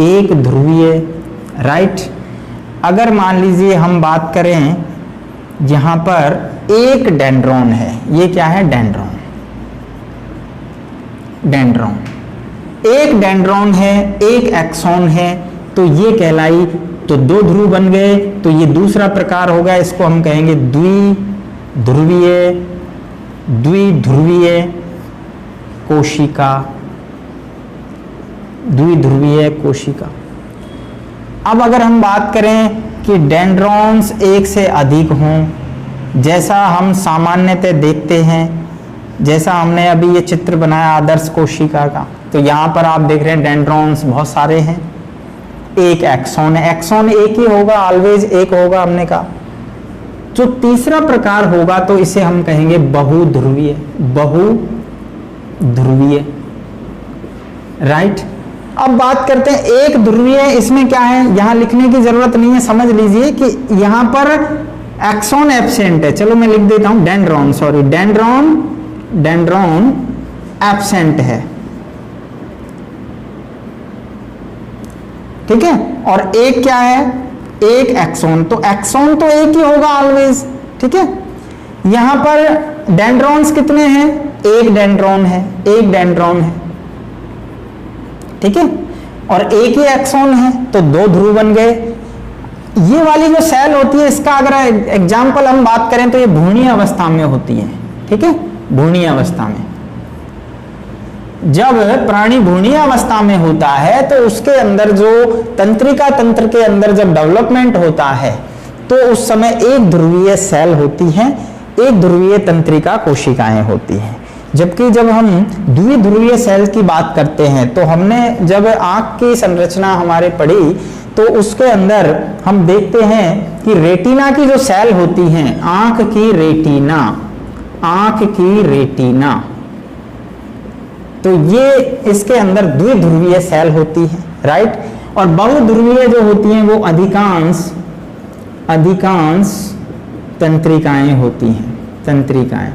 एक ध्रुवीय, राइट। अगर मान लीजिए हम बात करें यहां पर एक डेंड्रॉन है, ये क्या है? डेंड्रॉन। एक डेंड्रॉन है, एक एक्सॉन है, तो ये कहलाई, तो 2 ध्रुव बन गए। तो ये दूसरा प्रकार होगा, इसको हम कहेंगे द्विध्रुवीय कोशिका। अब अगर हम बात करें कि डेंड्रॉन्स एक से अधिक हों, जैसा हम सामान्यतः देखते हैं, जैसा हमने अभी ये चित्र बनाया आदर्श कोशिका का, तो यहाँ पर आप देख रहे हैं डेंड्रॉन्स बहुत सारे हैं, एक एक्सॉन है। एक्सॉन एक ही होगा, ऑलवेज एक होगा हमने कहा। जो तीसरा प्रकार होगा तो इसे हम कहेंगे बहुध्रुवीय, राइट। अब बात करते हैं एक ध्रुवीय, इसमें क्या है, यहां लिखने की जरूरत नहीं है, समझ लीजिए कि यहां पर एक्सॉन एब्सेंट है। चलो मैं लिख देता हूं डेंड्रॉन एब्सेंट है, ठीक है। और एक क्या है, एक एक्सॉन, तो एक्सॉन तो एक ही होगा ऑलवेज, ठीक है। यहां पर डेंड्रॉन्स कितने हैं? एक डेंड्रॉन है, ठीक है, और एक ही एक्सॉन है, तो 2 ध्रुव बन गए। ये वाली जो सेल होती है, इसका अगर एग्जाम्पल हम बात करें तो ये भ्रूणीय अवस्था में होती है, ठीक है। भ्रूणीय अवस्था में जब प्राणी भ्रूणीय अवस्था में होता है तो उसके अंदर जो तंत्रिका तंत्र के अंदर जब डेवलपमेंट होता है तो उस समय एक ध्रुवीय सेल होती है, एक ध्रुवीय तंत्रिका कोशिकाएं होती हैं। जबकि जब हम द्विध्रुवीय सेल की बात करते हैं तो हमने जब आंख की संरचना हमारे पढ़ी तो उसके अंदर हम देखते हैं कि रेटिना की जो सेल होती हैं, आंख की रेटिना, तो ये इसके अंदर द्विध्रुवीय सेल होती है, राइट। और बहुध्रुवीय जो होती हैं वो अधिकांश तंत्रिकाएं होती हैं, तंत्रिकाएं,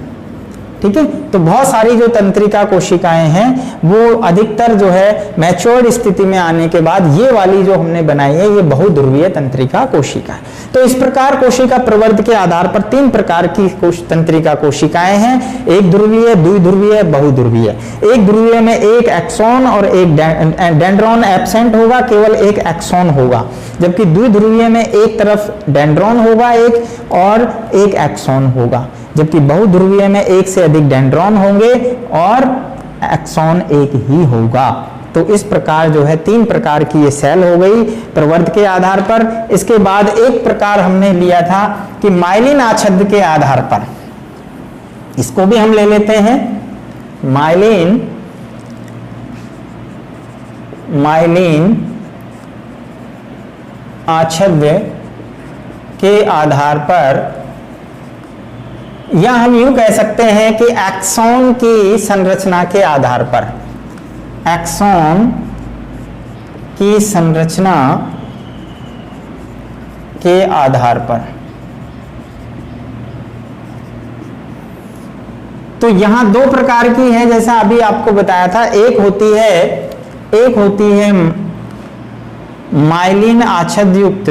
ठीक है। तो बहुत सारी जो तंत्रिका कोशिकाएं हैं वो अधिकतर जो है मैच्योर्ड स्थिति में आने के बाद ये वाली जो हमने बनाई है ये बहुध्रुवीय तंत्रिका कोशिका है। तो इस प्रकार कोशिका प्रवर्ध के आधार पर 3 प्रकार की तंत्रिका कोशिकाएं हैं, एक ध्रुवीय, द्विध्रुवीय, बहुध्रुवीय। एक ध्रुवीय में एक एक्सॉन और एक डेंड्रॉन एब्सेंट होगा, केवल एक एक्सॉन होगा, जबकि द्विध्रुवीय में एक तरफ डेंड्रॉन होगा एक और एक एक्सॉन होगा, जबकि बहुध्रुवीय में एक से अधिक डेंड्रॉन होंगे और एक्सॉन एक ही होगा। तो इस प्रकार जो है 3 प्रकार की ये सेल हो गई प्रवर्ध के आधार पर। इसके बाद एक प्रकार हमने लिया था कि माइलिन आच्छादित के आधार पर, इसको भी हम ले लेते हैं। माइलिन आच्छादित के आधार पर, या हम यूं कह सकते हैं कि एक्सॉन की संरचना के आधार पर, एक्सॉन की संरचना के आधार पर। तो यहां 2 प्रकार की है, जैसा अभी आपको बताया था। एक होती है माइलिन आच्छाद युक्त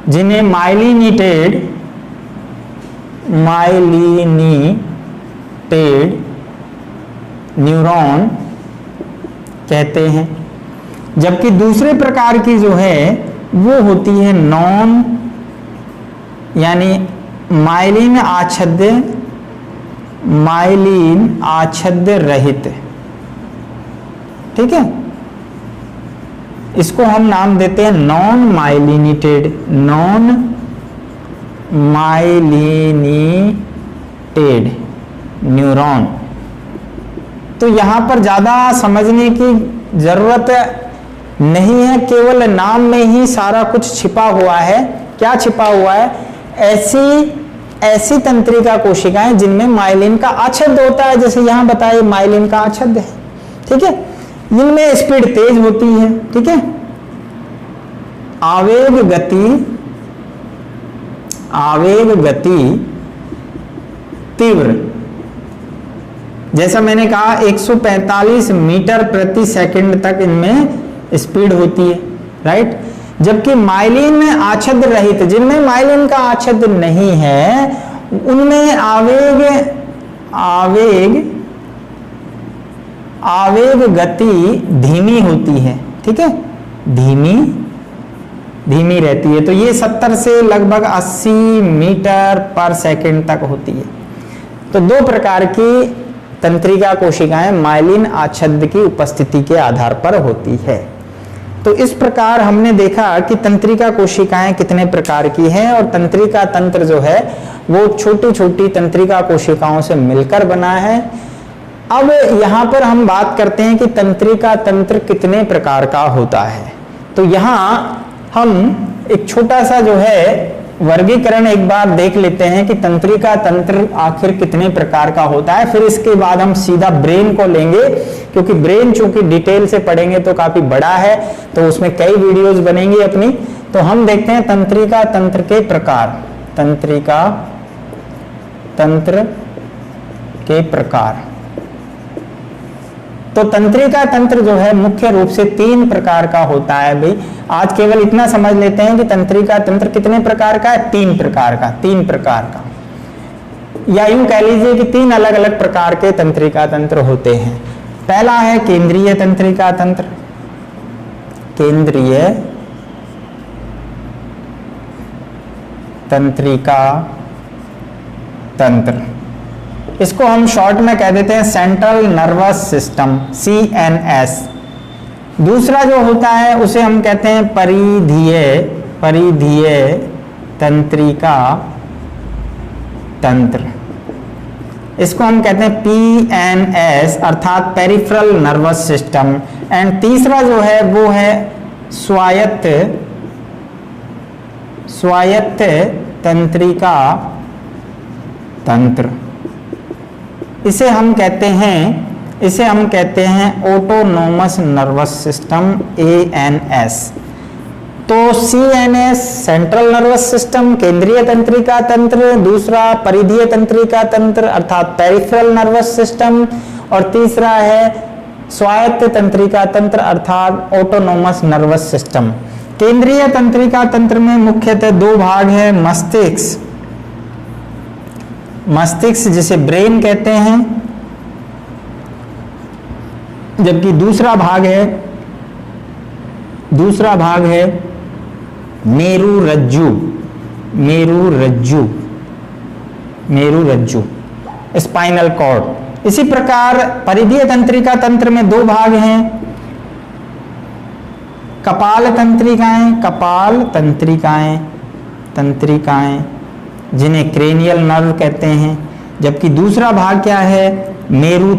जिन्हें माइलिनेटेड न्यूरॉन कहते हैं, जबकि दूसरे प्रकार की जो है वो होती है नॉन, यानी माइलिन आच्छाद रहित, ठीक है। इसको हम नाम देते हैं नॉन माइलिनेटेड न्यूरॉन। तो यहां पर ज्यादा समझने की जरूरत नहीं है, केवल नाम में ही सारा कुछ छिपा हुआ है। क्या छिपा हुआ है? ऐसी तंत्रिका कोशिकाएं जिनमें माइलिन का आच्छाद होता है, जैसे यहां बताया माइलिन का आच्छाद है, ठीक है। इनमें स्पीड तेज होती है, ठीक है, आवेग गति तीव्र, जैसा मैंने कहा 145 मीटर प्रति सेकंड तक इनमें स्पीड होती है, राइट। जबकि माइलिन में आच्छाद रहित, जिनमें माइलिन का आच्छाद नहीं है, उनमें आवेग गति धीमी होती है, ठीक है, धीमी रहती है। तो ये 70 से लगभग 80 मीटर पर सेकंड तक होती है। तो 2 प्रकार की तंत्रिका कोशिकाएं माइलिन आच्छाद की उपस्थिति के आधार पर होती है। तो इस प्रकार हमने देखा कि तंत्रिका कोशिकाएं कितने प्रकार की हैं, और तंत्रिका तंत्र जो है वो छोटी छोटी तंत्रिका कोशिकाओं से मिलकर बना है। अब यहां पर हम बात करते हैं कि तंत्रिका तंत्र कितने प्रकार का होता है। तो यहां हम एक छोटा सा जो है वर्गीकरण एक बार देख लेते हैं कि तंत्रिका तंत्र आखिर कितने प्रकार का होता है। फिर इसके बाद हम सीधा ब्रेन को लेंगे, क्योंकि ब्रेन चूंकि डिटेल से पढ़ेंगे तो काफी बड़ा है, तो उसमें कई वीडियोस बनेंगी अपनी। तो हम देखते हैं तंत्रिका तंत्र के प्रकार, तंत्रिका तंत्र के प्रकार। तो तंत्रिका तंत्र जो है मुख्य रूप से 3 प्रकार का होता है। भाई आज केवल इतना समझ लेते हैं कि तंत्रिका तंत्र कितने प्रकार का है, 3 प्रकार का, या यूं कह लीजिए कि 3 अलग अलग प्रकार के तंत्रिका तंत्र होते हैं। पहला है केंद्रीय तंत्रिका तंत्र, केंद्रीय तंत्रिका तंत्र, इसको हम शॉर्ट में कह देते हैं सेंट्रल नर्वस सिस्टम, CNS, दूसरा जो होता है उसे हम कहते हैं परिधीय तंत्रिका तंत्र, इसको हम कहते हैं PNS अर्थात पेरिफेरल नर्वस सिस्टम। एंड तीसरा जो है वो है स्वायत्त तंत्रिका तंत्र, इसे हम कहते हैं ऑटोनोमस नर्वस सिस्टम ANS। तो CNS सेंट्रल नर्वस सिस्टम केंद्रीय तंत्रिका तंत्र, दूसरा परिधीय तंत्रिका तंत्र अर्थात पेरिफेरल नर्वस सिस्टम, और तीसरा है स्वायत्त तंत्रिका तंत्र अर्थात ऑटोनोमस नर्वस सिस्टम। केंद्रीय तंत्रिका तंत्र में मुख्यतः दो भाग हैं, मस्तिष्क जिसे ब्रेन कहते हैं, जबकि दूसरा भाग है मेरुरज्जु स्पाइनल कॉर्ड। इसी प्रकार परिधीय तंत्रिका तंत्र में दो भाग हैं, कपाल तंत्रिकाएं जिन्हें क्रेनियल नर्व कहते हैं, जबकि दूसरा भाग क्या है, मेरु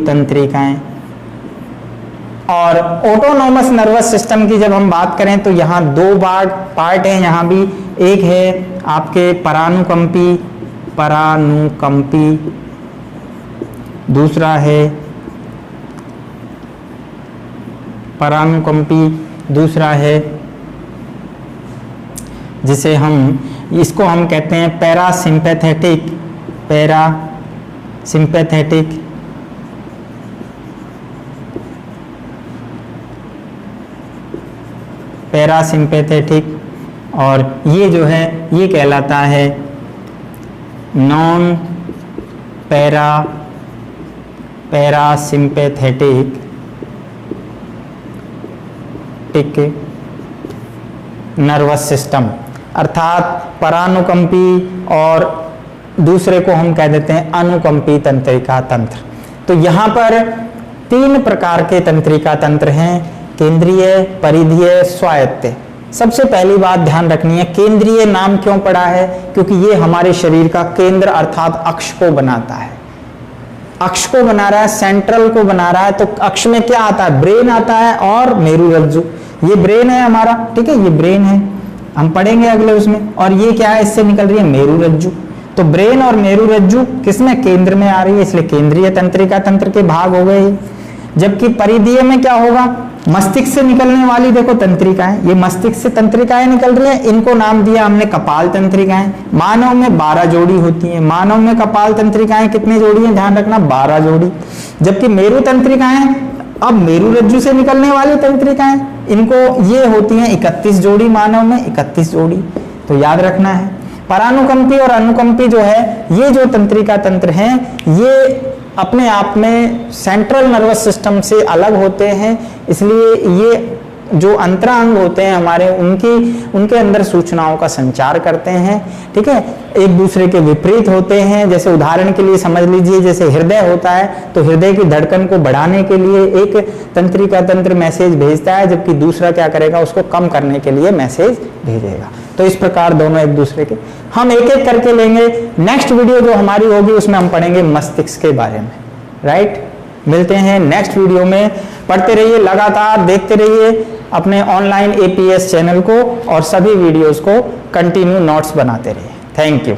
तंत्रिकाएं। और ऑटोनोमस नर्वस सिस्टम की जब हम बात करें तो यहाँ दो पार्ट हैं, यहाँ भी एक है आपके परानुकंपी, दूसरा है जिसे इसको हम कहते हैं पैरासिम्पैथेटिक, और ये जो है ये कहलाता है नॉन पैरासिम्पैथेटिक नर्वस सिस्टम, अर्थात परानुकंपी, और दूसरे को हम कह देते हैं अनुकंपी तंत्रिका तंत्र। तो यहाँ पर तीन प्रकार के तंत्रिका तंत्र हैं, केंद्रीय, परिधीय, स्वायत्त। सबसे पहली बात ध्यान रखनी है, केंद्रीय नाम क्यों पड़ा है, क्योंकि ये हमारे शरीर का केंद्र अर्थात अक्ष को बनाता है, अक्ष को बना रहा है, सेंट्रल को बना रहा है। तो अक्ष में क्या आता है, ब्रेन आता है और मेरुरज्जु, ये ब्रेन है हमारा, ठीक है, ये ब्रेन है, हम पढ़ेंगे अगले उसमें। और ये क्या है, इससे निकल रही है मेरुरज्जु। तो ब्रेन और मेरुरज्जु किसमें, केंद्र में आ रही है, इसलिए केंद्रीय तंत्रिका तंत्र के भाग हो गए। जबकि परिधीय में क्या होगा, मस्तिष्क से निकलने वाली देखो तंत्रिकाएं, ये मस्तिष्क से तंत्रिकाएं निकल रही हैं, इनको नाम दिया हमने कपाल तंत्रिकाएं। मानव में 12 जोड़ी होती हैं, मानव में कपाल तंत्रिकाएं कितनी जोड़ी हैं, ध्यान रखना 12 जोड़ी। जबकि मेरु तंत्रिकाएं, अब मेरुरज्जु से निकलने वाली तंत्रिकाएं, इनको ये होती हैं 31 जोड़ी, मानव में 31 जोड़ी, तो याद रखना है। परानुकंपी और अनुकंपी जो है, ये जो तंत्रिका तंत्र हैं, ये अपने आप में सेंट्रल नर्वस सिस्टम से अलग होते हैं, इसलिए ये जो अंतरांग होते हैं हमारे, उनके अंदर सूचनाओं का संचार करते हैं, ठीक है, एक दूसरे के विपरीत होते हैं। जैसे उदाहरण के लिए समझ लीजिए, जैसे हृदय होता है, तो हृदय की धड़कन को बढ़ाने के लिए एक तंत्रिका तंत्र मैसेज भेजता है, जबकि दूसरा क्या करेगा, उसको कम करने के लिए मैसेज भेजेगा। तो इस प्रकार दोनों एक दूसरे के, हम एक एक करके लेंगे। नेक्स्ट वीडियो जो हमारी होगी उसमें हम पढ़ेंगे मस्तिष्क के बारे में, राइट। मिलते हैं नेक्स्ट वीडियो में, पढ़ते रहिए, लगातार देखते रहिए अपने ऑनलाइन APS चैनल को, और सभी वीडियोस को कंटिन्यू नोट्स बनाते रहिए। Thank you.